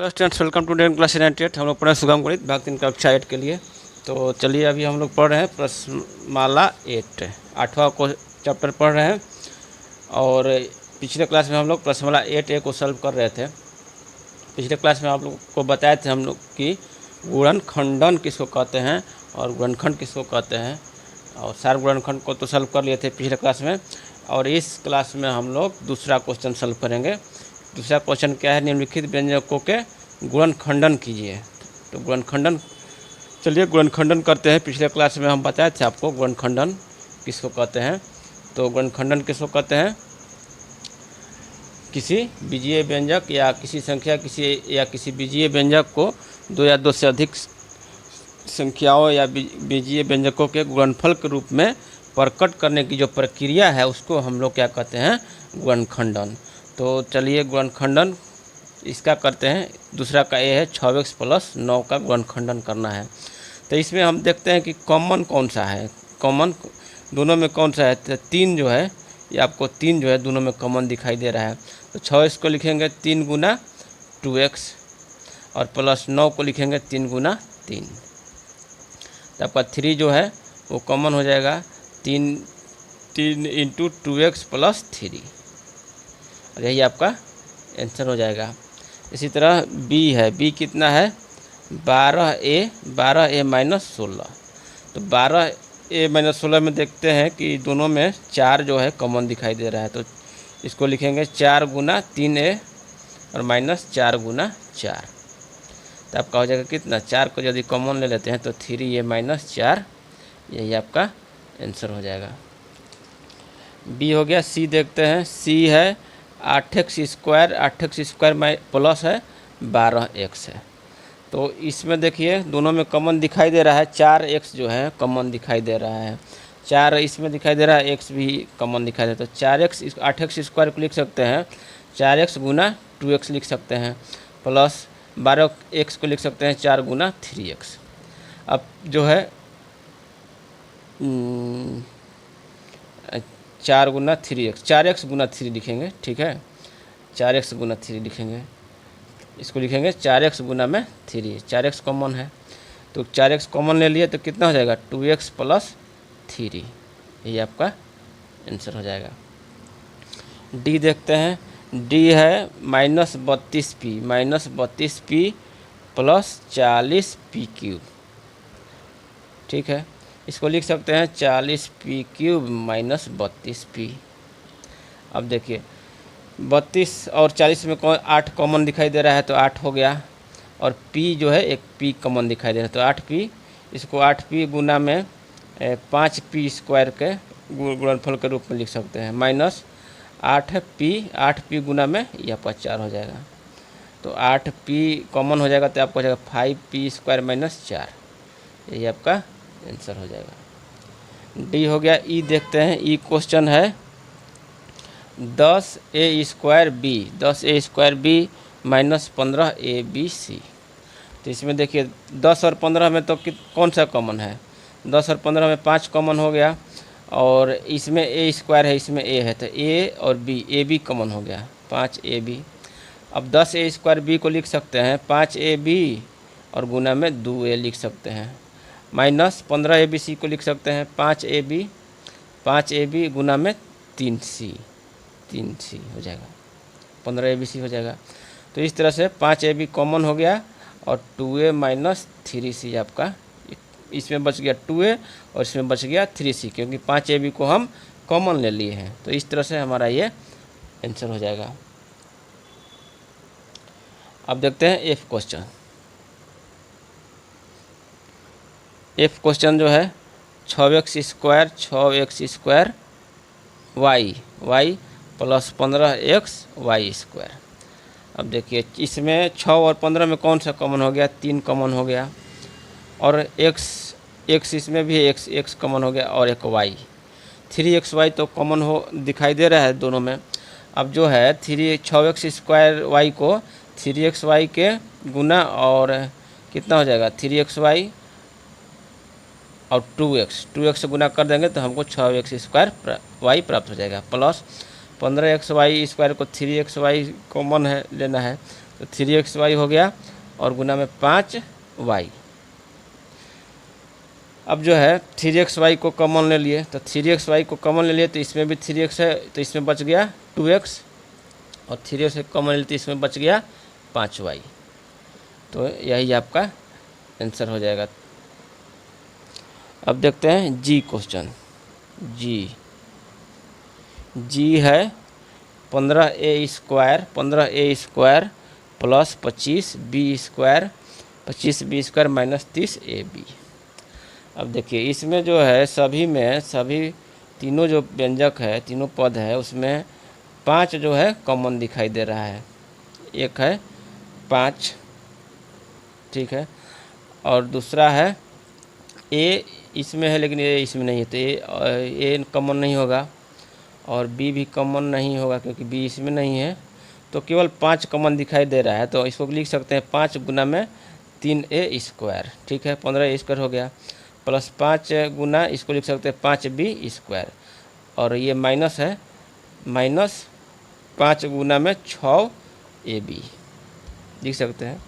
Hello students, welcome to den class 98। हम लोग पढ़ रहे हैं सुगम गणित भाग 3 कक्षा 8 के लिए। तो चलिए अभी हम लोग पढ़ रहे हैं प्रश्नमाला 8, 8वां को चैप्टर पढ़ रहे हैं। और पिछले क्लास में हम लोग प्रश्नमाला 8A को सॉल्व कर रहे थे। पिछले क्लास में आप लोग को बताए थे हम लोग कि गुणनखंडन किसको कहते हैं और गुणनखंड किसको कहते हैं, और सारे गुणनखंड को तो सॉल्व कर लिए थे पिछले क्लास में। और इस क्लास में हम लोग दूसरा क्वेश्चन सॉल्व करेंगे। दूसरा क्वेश्चन क्या है, निम्नलिखित व्यंजकों के गुणनखंडन कीजिए। तो गुणनखंडन, चलिए गुणनखंडन करते हैं। पिछले क्लास में हम बताए थे आपको गुणनखंडन किसको कहते हैं। तो गुणनखंडन किसको कहते हैं, किसी बीजीय व्यंजक या किसी संख्या किसी बीजीय व्यंजक को दो या दो से अधिक संख्याओं या बीजीय व्यंजकों के गुणनफल के रूप में प्रकट करने की जो प्रक्रिया है उसको हम लोग क्या कहते हैं, गुणनखंडन। तो चलिए गुणनखंडन इसका करते हैं। दूसरा का ये है 6x + 9 का गुणनखंडन करना है। तो इसमें हम देखते हैं कि कॉमन कौन सा है, कॉमन दोनों में कौन सा है। तो 3 जो है, ये आपको 3 जो है दोनों में कॉमन दिखाई दे रहा है। तो 6x को लिखेंगे 3 × 2x और प्लस 9 को लिखेंगे 3 × 3। तो आपका 3 जो है वो कॉमन हो जाएगा, 3 × 2x + 3, और यही आपका आंसर हो जाएगा। इसी तरह b है, b कितना है 12a - 16। तो 12a - 16 में देखते हैं कि दोनों में 4 जो है कॉमन दिखाई दे रहा है। तो इसको लिखेंगे 4 × 3a और -4 × 4। तो आपका हो जाएगा कितना, 4 को यदि कॉमन ले लेते हैं तो 3a - 4, यही आपका आंसर हो जाएगा। b हो गया। c देखते हैं, c है 8x² 8x² प्लस है 12x है। तो इसमें देखिए दोनों में कॉमन दिखाई दे रहा है, 4x जो है कॉमन दिखाई दे रहा है, 4 इसमें दिखाई दे रहा है, x भी कॉमन दिखाई दे रहा है। तो 4x 8x² को लिख सकते हैं 4x × 2x लिख सकते हैं, प्लस 12x को लिख सकते हैं 4 × 3x। अब जो है 4 × 3x, 4x × 3 लिखेंगे, ठीक है, 4x × 3 लिखेंगे। इसको लिखेंगे 4x × 3, 4x कॉमन है तो 4x कॉमन ले लिए तो कितना हो जाएगा 2x + 3, यही आपका आंसर हो जाएगा। d देखते हैं, d है -32p + 40p³, ठीक है। इसको लिख सकते हैं 40p³ - 32p। अब देखिए 32 और 40 में 8 कॉमन दिखाई दे रहा है तो 8 हो गया, और p जो है एक p कॉमन दिखाई दे रहा है तो 8p। इसको 8p गुना में 5p² के गुणनफल के रूप में लिख सकते हैं, -8p गुना में यह आपका 4 हो जाएगा। तो 8p कॉमन हो जाएगा तो आपको हो जाएगा 5p² - 4, यही आपका आंसर हो जाएगा। डी हो गया। ई देखते हैं, ई क्वेश्चन है 10a² b - 15abc। तो इसमें देखिए 10 और 15 में तो कौन सा कॉमन है, 10 और 15 में 5 कॉमन हो गया, और इसमें a² है, इसमें a है, तो a और b, ab कॉमन हो गया 5ab। अब 10a² b को लिख सकते हैं 5ab और गुना में 2a लिख सकते हैं, -15abc को लिख सकते हैं 5ab गुना में 3c हो जाएगा, 15abc हो जाएगा। तो इस तरह से 5ab कॉमन हो गया और 2a - 3c आपका, इसमें बच गया 2a और इसमें बच गया 3c, क्योंकि 5ab को हम कॉमन ले लिए हैं। तो इस तरह से हमारा ये आंसर हो जाएगा। अब देखते हैं एफ क्वेश्चन। एफ क्वेश्चन जो है 6x² y + 15xy²। अब देखिए इसमें 6 और 15 में कौन सा कॉमन हो गया, 3 कॉमन हो गया, और x इसमें भी x कॉमन हो गया, और एक y 3xy तो कॉमन हो दिखाई दे रहा है दोनों में। अब जो है 6x² को 3xy के गुना और कितना हो जाएगा 3xy और 2x से गुना कर देंगे तो हमको 6x² प्राप्त हो जाएगा, प्लस 15xy² को 3xy कॉमन है लेना है तो 3xy हो गया और गुना में 5y। अब जो है 3xy को कॉमन ले लिए, तो 3xy को कॉमन ले लिए तो इसमें भी 3x है तो इसमें बच गया 2x, और 3x कॉमन ले लिए तो इसमें बच गया 5y। तो यही आपका आंसर हो जाएगा। अब देखते हैं जी क्वेश्चन। जी है 15a square plus 25b square minus 30ab। अब देखिए इसमें जो है सभी तीनों जो व्यंजक है, तीनों पद है, उसमें 5 जो है कॉमन दिखाई दे रहा है। एक है 5, ठीक है, और दूसरा है ए इसमें है लेकिन ए इसमें नहीं है, तो ए कॉमन नहीं होगा, और बी भी कॉमन नहीं होगा क्योंकि बी इसमें नहीं है, तो केवल 5 कॉमन दिखाई दे रहा है। तो इसको लिख सकते हैं 5 गुना में 3a स्क्वायर, ठीक है, 15a स्क्वायर हो गया, प्लस 5 गुना इसको लिख सकते हैं 5b स्क्वायर, और ये माइनस है, माइनस 5 गुना में 6ab लिख सकते हैं।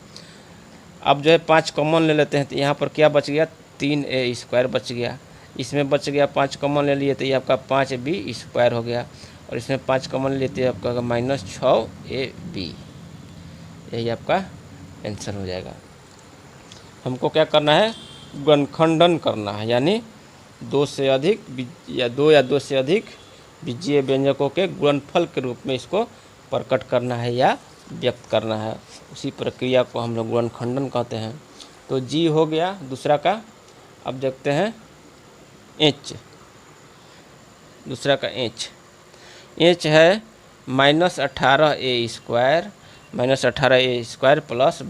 अब जो है 5 कॉमन ले लेते हैं तो यहाँ पर क्या बच गया, 3a स्क्वायर बच गया, इसमें बच गया 5 कॉमन ले लिए तो ये आपका 5b स्क्वायर हो गया, और इसमें 5 कॉमन लेते हैं आपका माइनस 6ab। यही आपका आंसर हो जाएगा। हमको क्या करना है, गुणनखंडन करना है, यानी 2 या 2 से अधिक बीजीय व्यंजकों के गुणनफल के रूप में इसको प्रकट करना है या व्यक्त करना है। उसी प्रक्रिया को हम लोग गुणनखंडन कहते हैं। तो जी हो गया दूसरा का। अब देखते हैं एच, दूसरा का एच है -18a square plus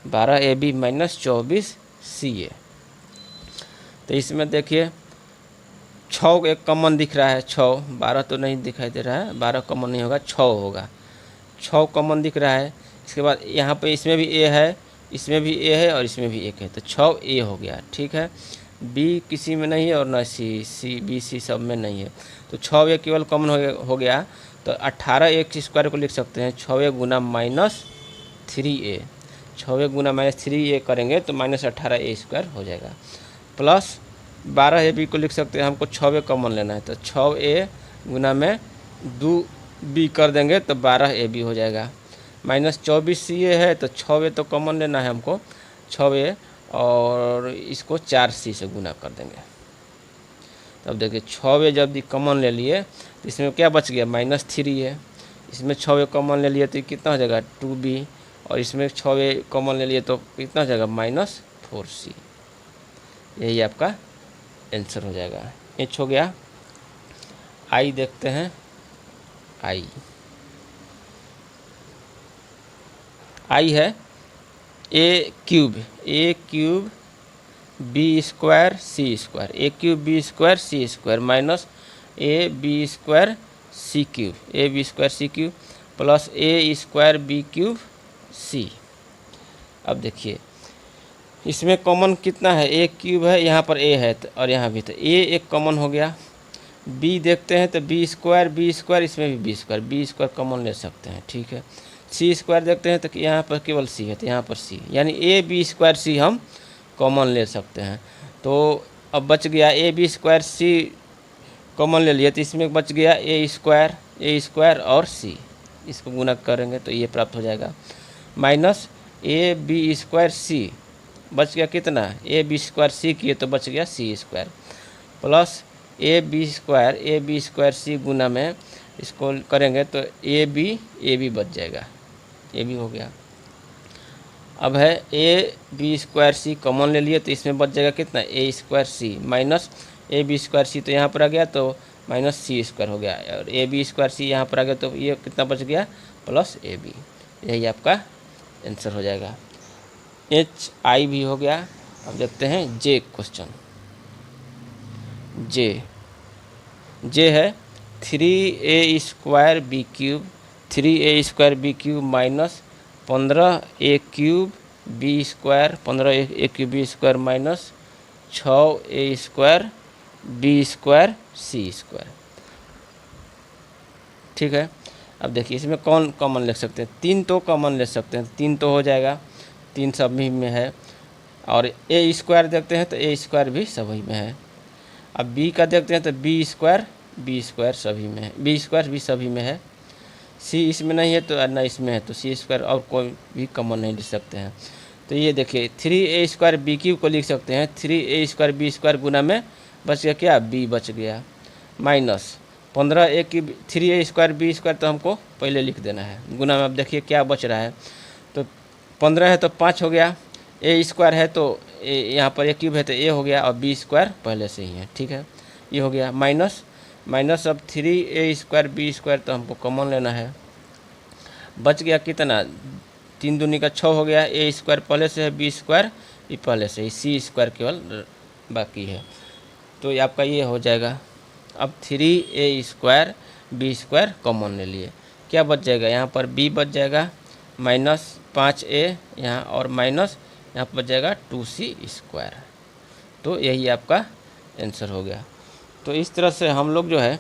12ab minus 24ca। तो इसमें देखिए 6 एक कॉमन दिख रहा है, 6, 12 तो नहीं दिखाई दे रहा है, 12 कॉमन नहीं होगा, 6 होगा, 6 कॉमन दिख रहा है। इसके बाद यहाँ पे इसमें भी a है, इसमें भी a है और इसमें भी 1 है, तो 6a हो गया, ठीक है। b किसी में नहीं है और न c सब में नहीं है, तो 6a केवल कॉमन हो गया। तो 18a स्क्वायर को लिख सकते हैं 6a गुना -3a, 6a गुना -3a करेंगे तो -18a स्क्वायर हो जाएगा, प्लस 12ab को लिख सकते हैं, हमको 6a कॉमन लेना है, तो 6a गुना में 2b कर देंगे तो 12ab हो जाएगा, माइनस 24ca है, तो 6a तो कॉमन लेना है हमको, 6a और इसको 4c से गुना कर देंगे। तब देखिए 6a जब कॉमन ले लिए तो इसमें क्या बच गया, -3a, इसमें 6a कॉमन ले लिए तो कितना हो जाएगा 2b, और इसमें 6a कॉमन ले लिए तो कितना हो जाएगा -4c। यही आपका आंसर हो जाएगा। एच हो गया। आई देखते हैं, आई है a cube b square c square, a cube b square c square minus ab square c cube plus a square b cube c। अब देखिए इसमें कॉमन कितना है, a क्यूब है, यहाँ पर a है और यहाँ भी, तो a एक कॉमन हो गया। b देखते हैं तो b स्क्वायर, इसमें भी b स्क्वायर कॉमन ले सकते हैं, ठीक है। c स्क्वायर देखते हैं तो यहाँ पर केवल c है, तो यहाँ पर c, यानी a b स्क्वायर c हम कॉमन ले सकते हैं। तो अब बच गया a b square c common ले लिया, तो इसमें बच गया a स्क्वायर और c, इसको गुना करेंगे तो ये प्राप्त हो जाएगा, minus a b square c बच गया कितना, a b स्क्वायर c किए तो बच गया c square, plus a b square c गुना में इसको करेंगे तो a b बच जाएगा, a b हो गया। अब है a b square c common ले लिए तो इसमें बच जाएगा कितना, a square c minus a b square c, तो यहाँ पर आ गया तो माइनस c स्क्वायर हो गया, और a b स्क्वायर c यहाँ पर आ गया तो ये कितना बच गया प्लस a b। यही आपका आंसर हो जाएगा। एच आई भी हो गया। अब देखते हैं जे क्वेश्चन। जे है 3a square B cube minus 15a cube B square minus 6a square B square C square, ठीक है। अब देखिए इसमें कौन कॉमन ले सकते हैं, 3 तो कॉमन ले सकते हैं, 3 तो हो जाएगा, 3 सभी में है। और ए स्क्वायर देखते हैं तो ए स्क्वायर भी सभी में है। अब बी का देखते हैं तो बी स्क्वायर सभी में है, बी स्क्वायर भी सभी में है। सी इसमें नहीं है तो ना इसमें है, तो सी स्क्वायर और कोई भी कॉमन नहीं ले सकते हैं। तो ये देखिए 3a स्क्वायर बी क्यूब को लिख सकते हैं 3a स्क्वायर बी स्क्वायर गुना में बच गया क्या, बी बच गया, माइनस 15a की 3a स्क्वायर बी स्क्वायर तो हमको पहले लिख देना है गुना में। अब देखिए क्या बच रहा है, तो 15 है तो 5 हो गया, ए स्क्वायर है तो यहाँ पर ए क्यूब है तो ए हो गया, और बी स्क्वायर पहले से ही है, ठीक है, ये हो गया माइनस अब 3a स्क्वायर बी स्क्वायर तो हमको कॉमन लेना है। बच गया कितना, 3 दूनी का 6 हो गया, ए स्क्वायर पहले से है, बी स्क्वायर ये पहले से ही, सी स्क्वायर केवल बाकी है, तो ये आपका ये हो जाएगा। अब 3a square B square common ले लिए, क्या बच जाएगा, यहाँ पर b बच जाएगा माइनस 5a यहाँ, और माइनस यहाँ पर बच जाएगा 2c स्क्वायर। तो यही आपका आंसर हो गया। तो इस तरह से हम लोग जो है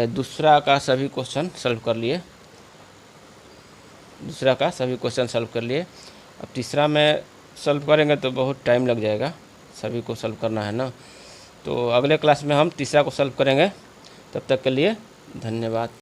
दूसरा का सभी क्वेश्चन सॉल्व कर लिए, अब तीसरा में सॉल्व करेंगे तो बहुत टाइम लग जाएगा, सभी को सॉल्व करना है ना। तो अगले क्लास में हम तीसरा को सॉल्व करेंगे, तब तक के लिए धन्यवाद।